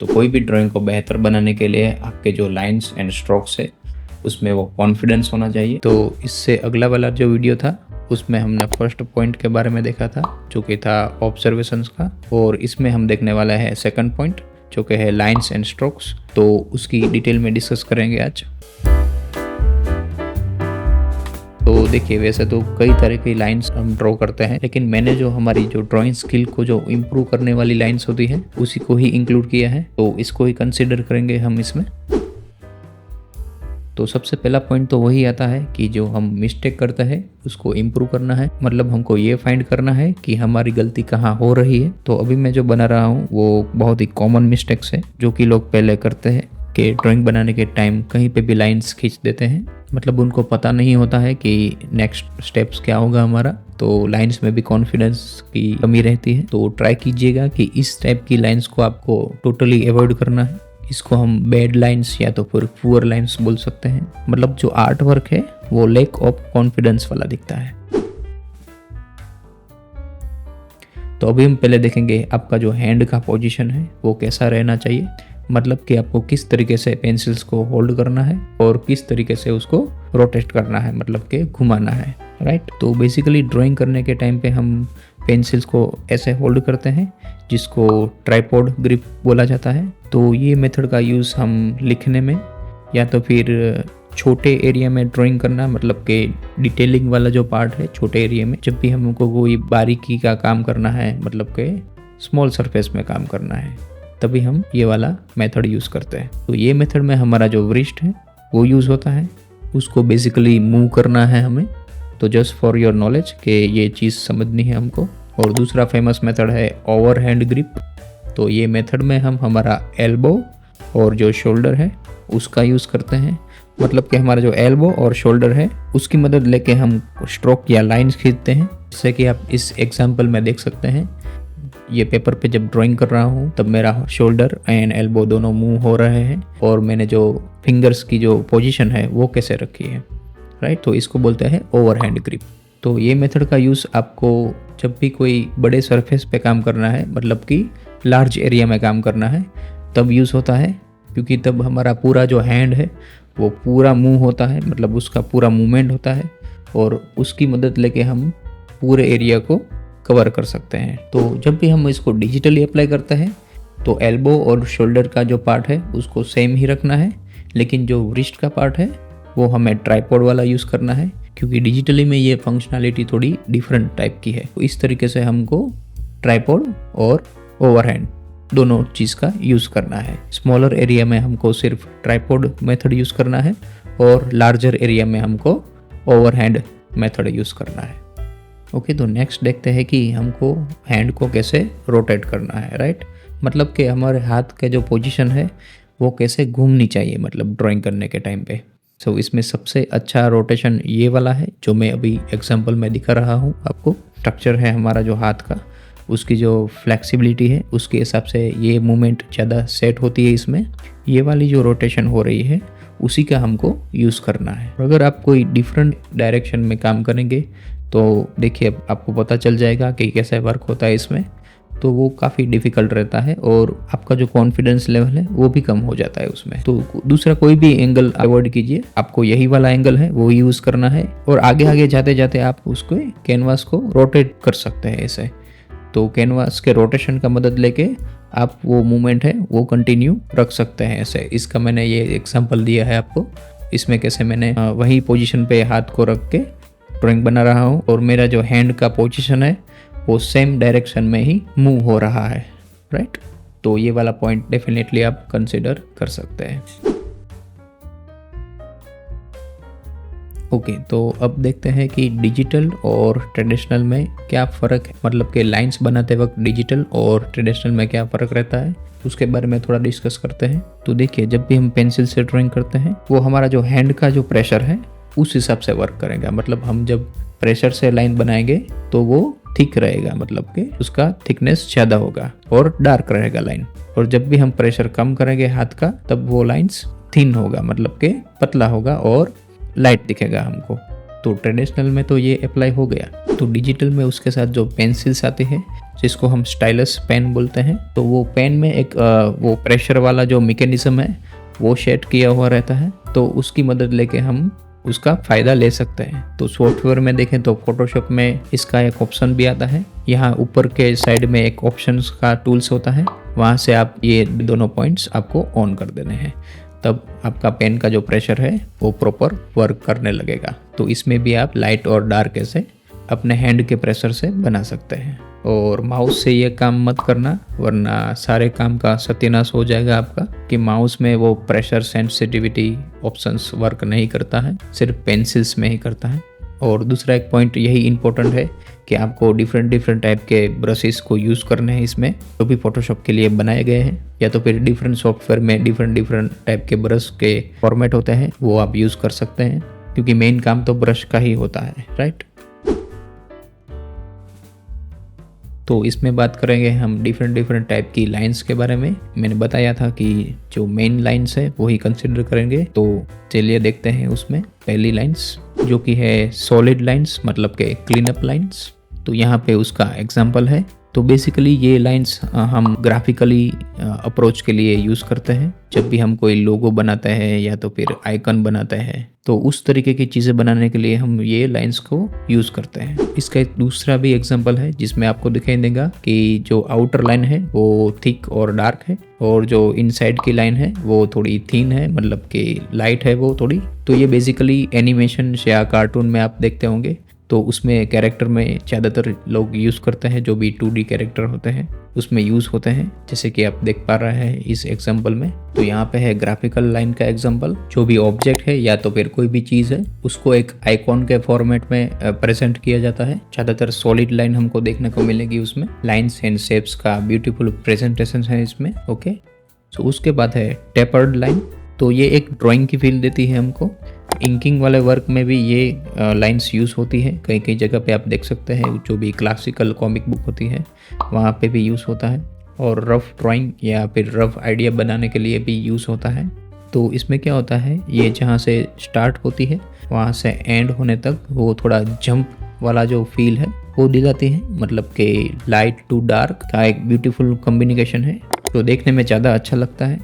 तो कोई भी ड्राइंग को बेहतर बनाने के लिए आपके जो लाइंस एंड स्ट्रोक्स है उसमें वो कॉन्फिडेंस होना चाहिए। तो इससे अगला वाला जो वीडियो था उसमें हमने फर्स्ट पॉइंट के बारे में देखा था जो कि था ऑब्जर्वेशंस का, और इसमें हम देखने वाला है सेकंड पॉइंट जो कि है लाइंस एंड स्ट्रोक्स। तो उसकी डिटेल में डिस्कस करेंगे आज। तो देखिए, वैसे तो कई तरह की लाइंस हम ड्रॉ करते हैं, लेकिन मैंने जो हमारी जो ड्राइंग स्किल को जो इम्प्रूव करने वाली लाइंस होती है उसी को ही इंक्लूड किया है, तो इसको ही कंसिडर करेंगे हम इसमें। तो सबसे पहला पॉइंट तो वही आता है कि जो हम मिस्टेक करते हैं उसको इम्प्रूव करना है, मतलब हमको ये फाइंड करना है कि हमारी गलती कहाँ हो रही है। तो अभी मैं जो बना रहा हूँ वो बहुत ही कॉमन मिस्टेक्स है जो कि लोग पहले करते हैं कि ड्राइंग बनाने के टाइम कहीं पे भी लाइंस खींच देते हैं, मतलब उनको पता नहीं होता है कि नेक्स्ट स्टेप्स क्या होगा हमारा। तो लाइंस में भी कॉन्फिडेंस की कमी रहती है। तो ट्राई कीजिएगा कि इस टाइप की लाइंस को आपको टोटली अवॉइड करना है। इसको हम बैड लाइंस या तो फिर पुअर लाइंस बोल सकते हैं, मतलब जो आर्ट वर्क है वो लैक ऑफ कॉन्फिडेंस वाला दिखता है। तो अभी हम पहले देखेंगे आपका जो हैंड का पोजीशन है वो कैसा रहना चाहिए, मतलब कि आपको किस तरीके से पेंसिल्स को होल्ड करना है और किस तरीके से उसको रोटेट करना है, मतलब कि घुमाना है, राइट। तो बेसिकली ड्राइंग करने के टाइम पे हम पेंसिल्स को ऐसे होल्ड करते हैं जिसको ट्राइपॉड ग्रिप बोला जाता है। तो ये मेथड का यूज़ हम लिखने में या तो फिर छोटे एरिया में ड्राइंग करना, मतलब कि डिटेलिंग वाला जो पार्ट है छोटे एरिया में, जब भी हमको कोई बारीकी का काम करना है, मतलब कि स्मॉल सरफेस में काम करना है, तभी हम ये वाला मेथड यूज़ करते हैं। तो ये मेथड में हमारा जो व्रिस्ट है वो यूज़ होता है, उसको बेसिकली मूव करना है हमें। तो जस्ट फॉर योर नॉलेज कि ये चीज़ समझनी है हमको। और दूसरा फेमस मेथड है ओवर हैंड ग्रिप। तो ये मेथड में हम हमारा एल्बो और जो शोल्डर है उसका यूज़ करते हैं, मतलब कि हमारा जो एल्बो और शोल्डर है उसकी मदद लेके हम स्ट्रोक या लाइंस खींचते हैं। जैसे कि आप इस एग्जाम्पल में देख सकते हैं, ये पेपर पे जब ड्राइंग कर रहा हूँ तब मेरा शोल्डर एंड एल्बो दोनों मूव हो रहे हैं और मैंने जो फिंगर्स की जो पोजीशन है वो कैसे रखी है, राइट। तो इसको बोलते हैं ओवर हैंड ग्रिप। तो ये मेथड का यूज़ आपको जब भी कोई बड़े सरफेस पे काम करना है, मतलब कि लार्ज एरिया में काम करना है, तब यूज़ होता है, क्योंकि तब हमारा पूरा जो हैंड है वो पूरा मूव होता है, मतलब उसका पूरा मूवमेंट होता है और उसकी मदद लेके हम पूरे एरिया को कवर कर सकते हैं। तो जब भी हम इसको डिजिटली अप्लाई करते हैं तो एल्बो और शोल्डर का जो पार्ट है उसको सेम ही रखना है, लेकिन जो रिस्ट का पार्ट है वो हमें ट्राइपॉड वाला यूज़ करना है, क्योंकि डिजिटली में ये फंक्शनैलिटी थोड़ी डिफरेंट टाइप की है। तो इस तरीके से हमको ट्राइपॉड और ओवरहैंड दोनों चीज़ का यूज़ करना है। स्मॉलर एरिया में हमको सिर्फ ट्राइपॉड मेथड यूज़ करना है और लार्जर एरिया में हमको ओवरहैंड मेथड यूज़ करना है। ओके, तो नेक्स्ट देखते हैं कि हमको हैंड को कैसे रोटेट करना है, राइट। मतलब कि हमारे हाथ के जो पोजीशन है वो कैसे घूमनी चाहिए, मतलब ड्राइंग करने के टाइम पे। सो इसमें सबसे अच्छा रोटेशन ये वाला है जो मैं अभी एग्जांपल में दिखा रहा हूँ आपको। स्ट्रक्चर है हमारा जो हाथ का, उसकी जो फ्लेक्सिबिलिटी है उसके हिसाब से ये मूवमेंट ज़्यादा सेट होती है इसमें। ये वाली जो रोटेशन हो रही है उसी का हमको यूज़ करना है। अगर आप कोई डिफरेंट डायरेक्शन में काम करेंगे तो देखिए आपको पता चल जाएगा कि कैसे वर्क होता है इसमें, तो वो काफ़ी डिफ़िकल्ट रहता है और आपका जो कॉन्फिडेंस लेवल है वो भी कम हो जाता है उसमें। तो दूसरा कोई भी एंगल अवॉइड कीजिए, आपको यही वाला एंगल है वो यूज़ करना है और आगे आगे जाते जाते आप उसको कैनवास को रोटेट कर सकते हैं ऐसे। तो कैनवास के रोटेशन का मदद लेके आप वो मूवमेंट है वो कंटिन्यू रख सकते हैं ऐसे। इसका मैंने ये एग्जांपल दिया है आपको, इसमें कैसे मैंने वही पोजीशन पे हाथ को रख के ड्राइंग बना रहा हूँ और मेरा जो हैंड का पोजीशन है वो सेम डायरेक्शन में ही मूव हो रहा है, राइट। तो ये वाला पॉइंट डेफिनेटली आप कंसिडर कर सकते हैं। ओके, तो अब देखते हैं कि डिजिटल और ट्रेडिशनल में क्या फ़र्क है, मतलब कि लाइंस बनाते वक्त डिजिटल और ट्रेडिशनल में क्या फ़र्क रहता है, उसके बारे में थोड़ा डिस्कस करते हैं। तो देखिए, जब भी हम पेंसिल से ड्राइंग करते हैं वो हमारा जो हैंड का जो प्रेशर है उस हिसाब से वर्क करेगा। मतलब हम जब प्रेशर से लाइन बनाएंगे तो वो थिक रहेगा, मतलब कि उसका थिकनेस ज़्यादा होगा और डार्क रहेगा लाइन। और जब भी हम प्रेशर कम करेंगे हाथ का तब वो लाइंस थिन होगा, मतलब कि पतला होगा और लाइट दिखेगा हमको। तो ट्रेडिशनल में तो ये अप्लाई हो गया। तो डिजिटल में उसके साथ जो पेंसिल्स आते हैं जिसको हम स्टाइलस पेन बोलते हैं, तो वो पेन में एक वो प्रेशर वाला जो मैकेनिज्म है वो सेट किया हुआ रहता है, तो उसकी मदद लेके हम उसका फ़ायदा ले सकते हैं। तो सॉफ्टवेयर में देखें तो फोटोशॉप में इसका एक ऑप्शन भी आता है, यहाँ ऊपर के साइड में एक ऑप्शंस का टूल्स होता है, वहाँ से आप ये दोनों पॉइंट्स आपको ऑन कर देने हैं, तब आपका पेन का जो प्रेशर है वो प्रॉपर वर्क करने लगेगा। तो इसमें भी आप लाइट और डार्क ऐसे अपने हैंड के प्रेशर से बना सकते हैं। और माउस से ये काम मत करना, वरना सारे काम का सत्यानाश हो जाएगा आपका, कि माउस में वो प्रेशर सेंसिटिविटी ऑप्शंस वर्क नहीं करता है, सिर्फ पेंसिल्स में ही करता है। और दूसरा एक पॉइंट यही इम्पोर्टेंट है कि आपको डिफरेंट टाइप के ब्रशेस को यूज़ करने हैं इसमें, जो भी फोटोशॉप के लिए बनाए गए हैं, या तो फिर डिफरेंट सॉफ्टवेयर में डिफरेंट टाइप के ब्रश के फॉर्मेट होते हैं, वो आप यूज़ कर सकते हैं, क्योंकि मेन काम तो ब्रश का ही होता है, राइट। तो इसमें बात करेंगे हम डिफरेंट टाइप की लाइंस के बारे में। मैंने बताया था कि जो मेन लाइंस है वही कंसिडर करेंगे, तो चलिए देखते हैं उसमें पहली लाइंस जो कि है सॉलिड लाइंस, मतलब के क्लीन अप लाइंस। तो यहाँ पे उसका एग्जांपल है। तो बेसिकली ये लाइंस हम ग्राफिकली अप्रोच के लिए यूज़ करते हैं, जब भी हम कोई लोगो बनाते हैं या तो फिर आइकन बनाते हैं, तो उस तरीके की चीज़ें बनाने के लिए हम ये लाइंस को यूज़ करते हैं। इसका एक दूसरा भी एग्जांपल है जिसमें आपको दिखाई देगा कि जो आउटर लाइन है वो थिक और डार्क है, और जो इनसाइड की लाइन है वो थोड़ी थिन है, मतलब कि लाइट है वो थोड़ी। तो ये बेसिकली एनिमेशन या कार्टून में आप देखते होंगे, तो उसमें कैरेक्टर में ज़्यादातर लोग यूज़ करते हैं, जो भी 2D कैरेक्टर होते हैं उसमें यूज़ होते हैं, जैसे कि आप देख पा रहे हैं इस एग्जांपल में। तो यहाँ पे है ग्राफिकल लाइन का एग्जांपल, जो भी ऑब्जेक्ट है या तो फिर कोई भी चीज़ है उसको एक आइकॉन के फॉर्मेट में प्रेजेंट किया जाता है। ज़्यादातर सॉलिड लाइन हमको देखने को मिलेगी उसमें, लाइन्स एंड शेप्स का ब्यूटीफुल प्रेजेंटेशन है इसमें, ओके। तो उसके बाद है टेपर्ड लाइन। तो ये एक ड्राइंग की फील देती है हमको। इंकिंग वाले वर्क में भी ये लाइंस यूज़ होती है, कई जगह पे आप देख सकते हैं, जो भी क्लासिकल कॉमिक बुक होती है वहाँ पे भी यूज़ होता है, और रफ ड्राइंग या फिर रफ आइडिया बनाने के लिए भी यूज़ होता है। तो इसमें क्या होता है, ये जहाँ से स्टार्ट होती है वहाँ से एंड होने तक वो थोड़ा जंप वाला जो फील है वो दिलाती है, मतलब कि लाइट टू डार्क का एक ब्यूटीफुल कॉम्बिनेशन है, तो देखने में ज़्यादा अच्छा लगता है।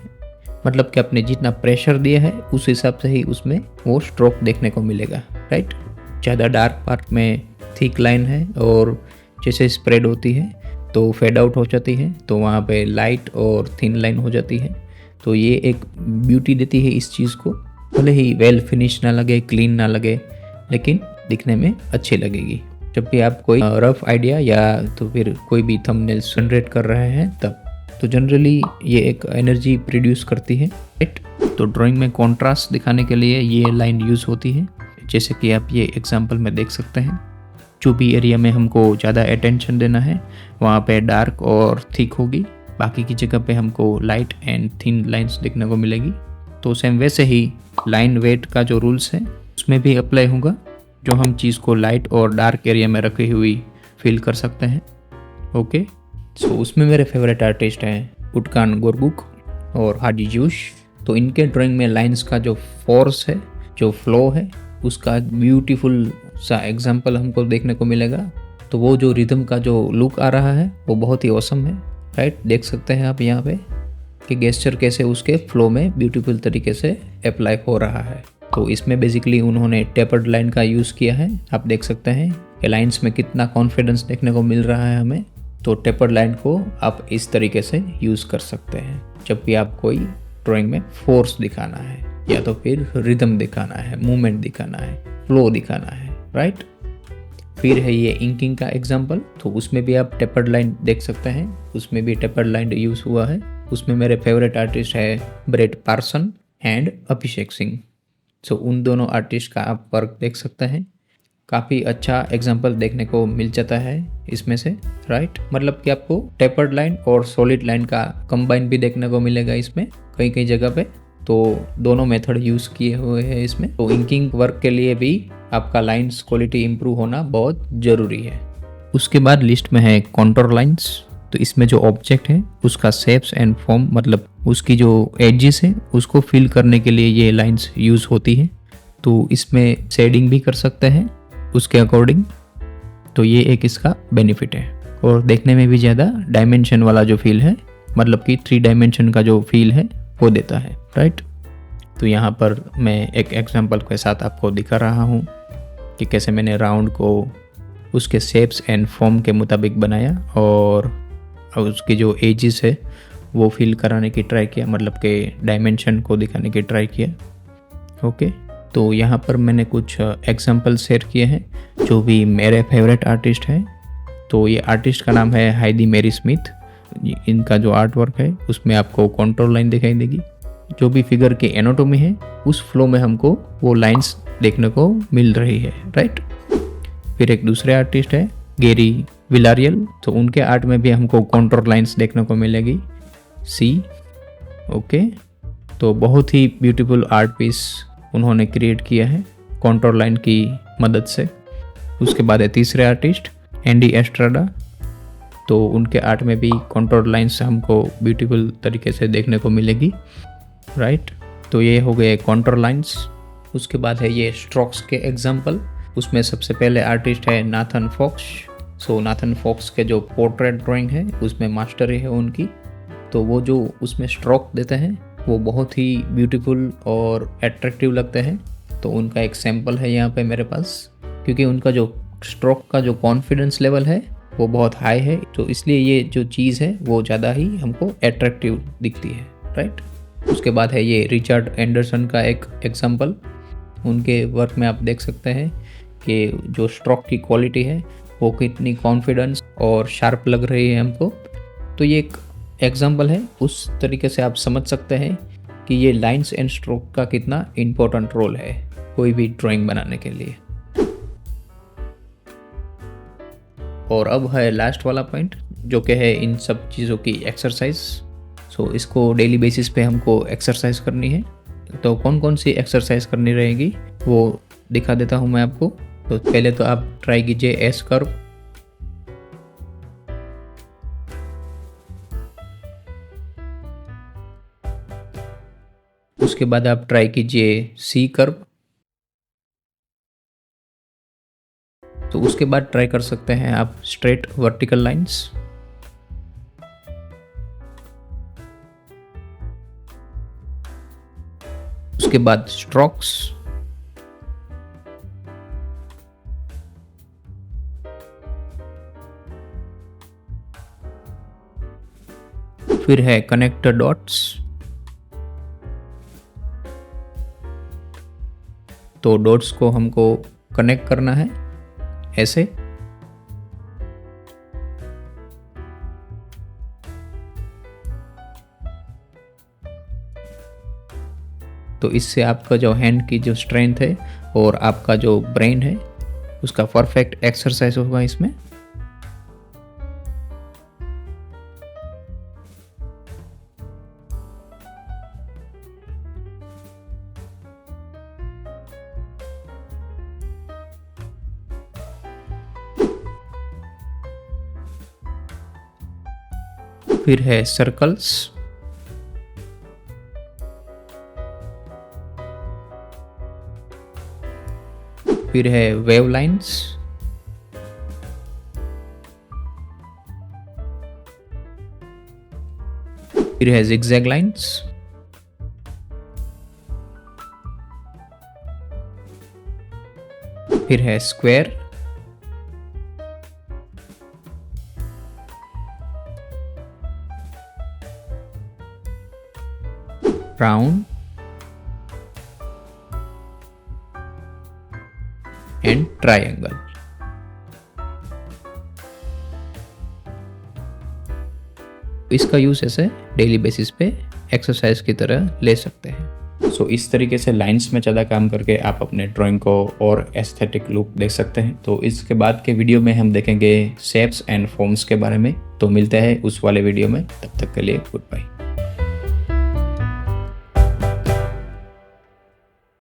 मतलब कि आपने जितना प्रेशर दिया है उस हिसाब से ही उसमें वो स्ट्रोक देखने को मिलेगा, राइट। ज़्यादा डार्क पार्ट में थिक लाइन है, और जैसे स्प्रेड होती है तो फेड आउट हो जाती है, तो वहाँ पे लाइट और थिन लाइन हो जाती है। तो ये एक ब्यूटी देती है इस चीज़ को, भले ही वेल फिनिश ना लगे, क्लीन ना लगे, लेकिन दिखने में अच्छी लगेगी। जब भी आप कोई रफ आइडिया या तो फिर कोई भी थंबनेल जनरेट कर रहे हैं तब, तो जनरली ये एक एनर्जी प्रोड्यूस करती है, राइट। तो ड्राइंग में कॉन्ट्रास्ट दिखाने के लिए ये लाइन यूज़ होती है, जैसे कि आप ये एग्जांपल में देख सकते हैं। जो भी एरिया में हमको ज़्यादा अटेंशन देना है वहाँ पे डार्क और थिक होगी, बाकी की जगह पे हमको लाइट एंड थिन लाइंस देखने को मिलेगी। तो सेम वैसे ही लाइन वेट का जो रूल्स है उसमें भी अप्लाई होगा, जो हम चीज़ को लाइट और डार्क एरिया में रखी हुई फील कर सकते हैं, ओके। सो उसमें मेरे फेवरेट आर्टिस्ट हैं उत्कान गोरबुक और हाजी जूश। तो इनके ड्राइंग में लाइंस का जो फोर्स है, जो फ्लो है, उसका ब्यूटीफुल सा एग्जांपल हमको देखने को मिलेगा। तो वो जो रिदम का जो लुक आ रहा है वो बहुत ही ऑसम है, राइट। देख सकते हैं आप यहाँ पे कि गेस्चर कैसे उसके फ्लो में ब्यूटीफुल तरीके से अप्लाई हो रहा है। तो इसमें बेसिकली उन्होंने टेपर्ड लाइन का यूज़ किया है। आप देख सकते हैं कि लाइंस में कितना कॉन्फिडेंस देखने को मिल रहा है हमें। तो टेपर्ड लाइन को आप इस तरीके से यूज़ कर सकते हैं जब भी आप कोई ड्राइंग में फोर्स दिखाना है, या तो फिर रिदम दिखाना है, मूवमेंट दिखाना है, फ्लो दिखाना है, राइट। फिर है ये इंकिंग का एग्जांपल। तो उसमें भी आप टेपर्ड लाइन देख सकते हैं, उसमें भी टेपर्ड लाइन यूज़ हुआ है। उसमें मेरे फेवरेट आर्टिस्ट है bread person and Abhishek Singh. सो उन दोनों आर्टिस्ट का आप वर्क देख सकते हैं, काफ़ी अच्छा एग्जांपल देखने को मिल जाता है इसमें से, राइट। मतलब कि आपको टेपर्ड लाइन और सॉलिड लाइन का कंबाइन भी देखने को मिलेगा इसमें कई जगह पे। तो दोनों मेथड यूज़ किए हुए हैं इसमें। तो इंकिंग वर्क के लिए भी आपका लाइंस क्वालिटी इम्प्रूव होना बहुत ज़रूरी है। उसके बाद लिस्ट में है कॉन्टोर लाइंस। तो इसमें जो ऑब्जेक्ट है उसका शेप्स एंड फॉर्म, मतलब उसकी जो एजेस है उसको फिल करने के लिए ये लाइंस यूज़ होती है। तो इसमें शेडिंग भी कर सकते हैं उसके अकॉर्डिंग। तो ये एक इसका बेनिफिट है, और देखने में भी ज़्यादा डायमेंशन वाला जो फील है, मतलब कि 3 डायमेंशन का जो फील है वो देता है, राइट। तो यहाँ पर मैं एक एग्जांपल के साथ आपको दिखा रहा हूँ कि कैसे मैंने राउंड को उसके शेप्स एंड फॉर्म के मुताबिक बनाया और उसकी जो एजेस है वो फिल कराने की ट्राई किया, मतलब कि डायमेंशन को दिखाने की ट्राई किया। ओके, तो यहाँ पर मैंने कुछ एग्जांपल शेयर किए हैं जो भी मेरे फेवरेट आर्टिस्ट हैं। तो ये आर्टिस्ट का नाम है हाइडी मेरी स्मिथ। इनका जो आर्ट वर्क है उसमें आपको कंट्रोल लाइन दिखाई देगी, जो भी फिगर की एनाटॉमी है उस फ्लो में हमको वो लाइंस देखने को मिल रही है, राइट। फिर एक दूसरे आर्टिस्ट है गेरी विलारियल, तो उनके आर्ट में भी हमको कंट्रोल लाइंस देखने को मिलेगी, सी। ओके, तो बहुत ही ब्यूटीफुल आर्ट पीस उन्होंने क्रिएट किया है कंट्रोल लाइन की मदद से। उसके बाद है तीसरे आर्टिस्ट एंडी एस्ट्राडा, तो उनके आर्ट में भी कंट्रोल लाइंस हमको ब्यूटीफुल तरीके से देखने को मिलेगी, राइट। तो ये हो गए कंट्रोल लाइंस। उसके बाद है ये स्ट्रोक्स के एग्जांपल। उसमें सबसे पहले आर्टिस्ट है नाथन फॉक्स। सो नाथन फॉक्स के जो पोर्ट्रेट ड्राइंग है उसमें मास्टरी है उनकी, तो वो जो उसमें स्ट्रोक देते हैं वो बहुत ही ब्यूटीफुल और एट्रैक्टिव लगते हैं। तो उनका एक सैम्पल है यहाँ पे मेरे पास, क्योंकि उनका जो स्ट्रोक का जो कॉन्फिडेंस लेवल है वो बहुत हाई है, तो इसलिए ये जो चीज़ है वो ज़्यादा ही हमको एट्रैक्टिव दिखती है, राइट। उसके बाद है ये रिचर्ड एंडरसन का एक एग्जांपल। उनके वर्क में आप देख सकते हैं कि जो स्ट्रोक की क्वालिटी है वो कितनी कॉन्फिडेंस और शार्प लग रही है हमको। तो ये एक एग्जांपल है, उस तरीके से आप समझ सकते हैं कि ये लाइंस एंड स्ट्रोक का कितना इम्पोर्टेंट रोल है कोई भी ड्राइंग बनाने के लिए। और अब है लास्ट वाला पॉइंट, जो कि है इन सब चीज़ों की एक्सरसाइज। सो इसको डेली बेसिस पे हमको एक्सरसाइज करनी है। तो कौन कौन सी एक्सरसाइज करनी रहेगी वो दिखा देता हूँ मैं आपको। तो पहले तो आप ट्राई कीजिए एस कर्व। उसके बाद आप ट्राई कीजिए सी कर्व। तो उसके बाद ट्राई कर सकते हैं आप स्ट्रेट वर्टिकल लाइंस। उसके बाद स्ट्रोक्स। फिर है कनेक्टर डॉट्स। तो डॉट्स को हमको कनेक्ट करना है ऐसे। तो इससे आपका जो हैंड की जो स्ट्रेंथ है और आपका जो ब्रेन है उसका परफेक्ट एक्सरसाइज होगा इसमें। फिर है सर्कल्स। फिर है वेव लाइन्स। फिर है जिगजैग लाइन्स। फिर है स्क्वायर। Round and triangle. इसका यूज ऐसे डेली बेसिस पे एक्सरसाइज की तरह ले सकते हैं। सो इस तरीके से लाइंस में ज़्यादा काम करके आप अपने ड्राइंग को और एस्थेटिक लुक दे सकते हैं। तो इसके बाद के वीडियो में हम देखेंगे शेप्स एंड फॉर्म्स के बारे में। तो मिलते हैं उस वाले वीडियो में, तब तक के लिए गुड बाय।